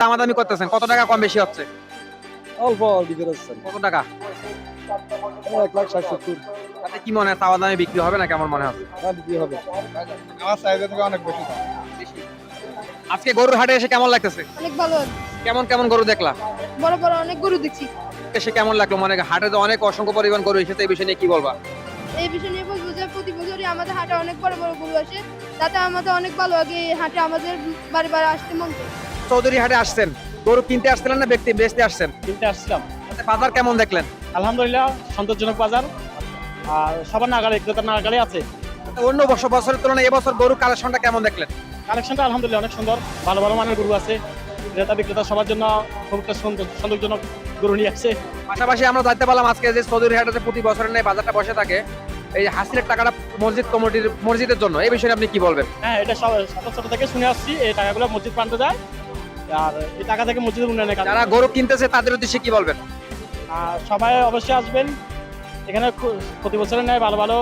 দামাদামি করতেছেন, কত টাকা কম বেশি হচ্ছে? অল্প ভিতরে হচ্ছে কত টাকা? 1,60,70 তাতে কি মনে হয় চাওয়া দামে বিক্রি হবে না কেমন মনে হচ্ছে? বিক্রি হবে। আমার চাহিদা থেকে অনেক বেশি দাম। আজকে গরুর হাটে এসে কেমন লাগতেছে? অনেক ভালো। কেমন কেমন গরু দেখলা? বড় বড় অনেক গরু দেখছি। এসে কেমন লাগলো? মনে হাটে তো অনেক অসংখ্য পরিমাণ গরু এসেছে, এই বিষয় নিয়ে কি বলবা? এই বিষয় নিয়ে বলবো যে প্রতি বছরই আমাদের হাটে অনেক বড় বড় গরু আসে, তাতে আমাদের অনেক ভালো লাগে। এই হাটে আমাদের বারে বারে আসতে মন করে। চৌধুরী হাটে আসছেন, গরু কিনতে আসছিলেন না বেচতে আসছেন? কিনতে আসছিলাম। তাতে বাজার কেমন দেখলেন? আলহামদুলিল্লাহ সন্তোষজনক বাজার, আর সবার নাগালে ক্রেতার নাগালে আছে। অন্য বছরের তুলনায় এবছর গরু কালেকশনটা কেমন দেখলেন? কালেকশনটা আলহামদুলিল্লাহ অনেক সুন্দর, ভালো ভালো মানের গরু আছে। ক্রেতা বিক্রেতা সবার জন্য খুব একটা সন্তোষজনক গরু নিয়ে আসছে। পাশাপাশি আমরা জানতে পারলাম আজকে যে চৌধুরী হাটে প্রতি বছরের ন্যায় বাজারটা বসে থাকে, এই হাসিলের টাকাটা মসজিদ কমিটির মসজিদের জন্য, এই বিষয়ে আপনি কি বলবেন? হ্যাঁ, এটা ছোট থেকে শুনে আসছি, এই টাকাগুলো মসজিদ প্রান্তে যায়, আর এই টাকা থেকে মসজিদের উন্নয়নে কাজ। যারা গরু কিনতেছে তাদের উদ্দেশ্যে কি বলবেন? আর সবাই অবশ্যই আসবেন এখানে, প্রতি বছরের ন্যায় ভালো ভালো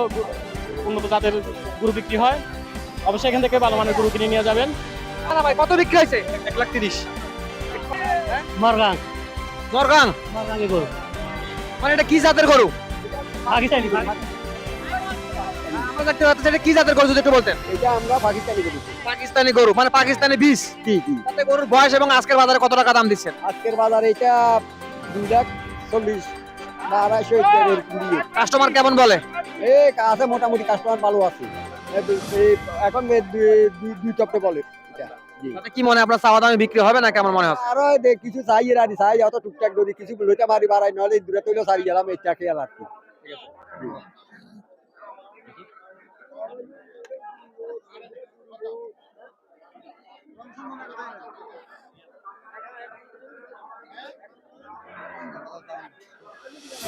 উন্নত জাতের গরু বিক্রি হয়। অবশ্যই এখান থেকে ভালো মানের গরু কিনে নিয়ে যাবেন। ভাই কত বিক্রি হয়েছে? 1,30,000। মারগাং মরগাং গরু মানে এটা কি জাতের গরু? পাকিস্তানি গরু। আমরা দেখতে পাচ্ছি এটা কি জাতের গরু যদি একটু বলতেন। এটা আমরা পাকিস্তানি গরু। পাকিস্তানি গরু মানে পাকিস্তানি বীজ। জি জি। তাতে গরুর বয়স এবং আজকের বাজারে কত টাকা দাম দিচ্ছেন? আজকের বাজারে এটা 2,40,000 বা 2,50,000 এরকম দিয়ে। কাস্টমার কেমন বলে? আছে মোটামুটি কাস্টমার ভালো আছে। এখন দুই টপে বলে এটা। জি। তাতে কি মনে হয় আপনার চাওয়া দামে বিক্রি হবে না কেমন মনে হচ্ছে? আরো কিছু চাই রানি চাই অত টুকটাক যদি কিছু লইতে পারি বাড়াই নলে দূরে তৈলে সারি গেলাম এটা খেয়াল আর কি।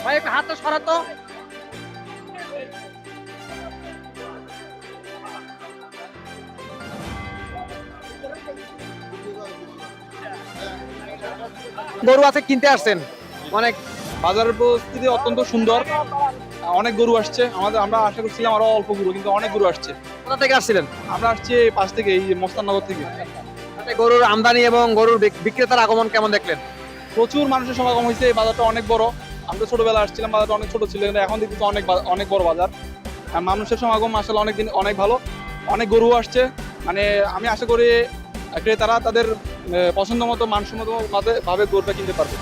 ভাই একটু হাতটা সরাতো। গরু আছে কিনতে আসছেন অনেক, বাজারের পরিস্থিতি অত্যন্ত সুন্দর, অনেক গরু আসছে। আমরা আশা করছিলাম আরো অল্প গরু, কিন্তু অনেক গরু আসছে। কোথা থেকে আসছিলেন? আমরা আসছি এই পাশ থেকে, এই মস্তাননগর থেকে। তাতে গরুর আমদানি এবং গরুর বিক্রেতার আগমন কেমন দেখলেন? প্রচুর মানুষের সমাগম হয়েছে, এই বাজারটা অনেক বড়। আমরা ছোটবেলা আসছিলাম, বাজারটা অনেক ছোট ছিল, কিন্তু এখন দেখছি অনেক বড় বাজার। আর মানুষের সমাগম আসলে অনেক ভালো, অনেক গরু আসছে। মানে আমি আশা করি ক্রেতারা তাদের পছন্দ মতো মানসম্মত ভাবে গরুটা কিনতে পারবে।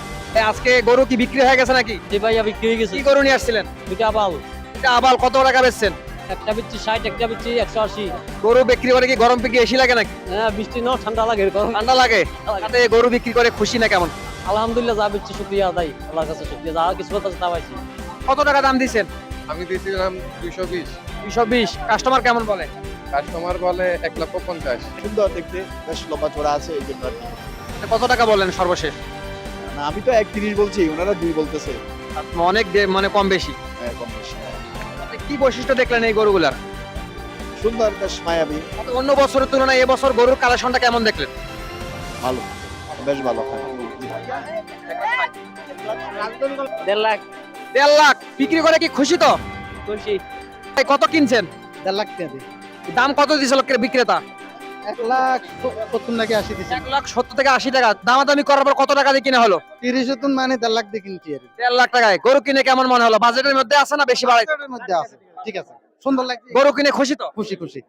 আজকে গরু কি বিক্রি হয়ে গেছে নাকি? জি ভাইয়া, বিক্রি হয়ে গেছে। কি গরু নিয়ে আসছিলেন? দুইটা আবাল, এটা আবাল কত টাকা বেচছেন? একটা বিচ্ছি 60, একটা বিচ্ছি 180। গরু বিক্রি করে কি গরম থেকে এসি লাগে নাকি? হ্যাঁ, বৃষ্টি না ঠান্ডা লাগে, ঠান্ডা লাগে? তাতে গরু বিক্রি করে খুশি না কেমন? আলহামদুলিল্লাহ, যা বিচ্ছি শুকরিয়া আদায়, আল্লাহর কাছে শুকরিয়া, যা কিছু কথা তা পাইছি। কত টাকা দাম দিচ্ছেন? আমি দিয়েছিলাম 220। 220। কাস্টমার কেমন বলে? কাস্টমার বলে 1,50,000। সুন্দর দেখতে, বেশ লম্বা চড়া আছে এই জন্য আর কি। কত টাকা বললেন সর্বশেষ? না, আমি তো 1,30 বলছি, ওনারা 2 বলতেছে। অনেক মানে কম বেশি। হ্যাঁ, কম বেশি। তাতে কি বৈশিষ্ট্য দেখলেন এই গরুগুলার? সুন্দর, বেশ মায়াবী, অন্য বছরের তুলনায় এবছর গরুর কালেকশনটা কেমন দেখলেন? ভালো, বেশ ভালো। হ্যাঁ। 1.5 লাখ। 1.5 লাখ বিক্রি করে কি খুশি তো? খুশি। ভাই, কত কিনছেন? 1.5 লাখ টাকা। দাম কত দিয়েছিল বিক্রেতা? 1,70,000 নাকি 80 দিছে। 1,70,000 থেকে 80 টাকা। দামাদামি করার পর কত টাকা দিয়ে কিনা হলো? 30,000 মানে 1.5 লাখ দিয়ে কিনছি আর 1.5 লাখ টাকায় গরু কিনে কেমন মনে হলো? বাজেটের মধ্যে আছে না বেশি বাড়াই? এর মধ্যে আছে। ঠিক আছে, সুন্দর লাগছে। গরু কিনে খুশি তো? খুশি খুশি।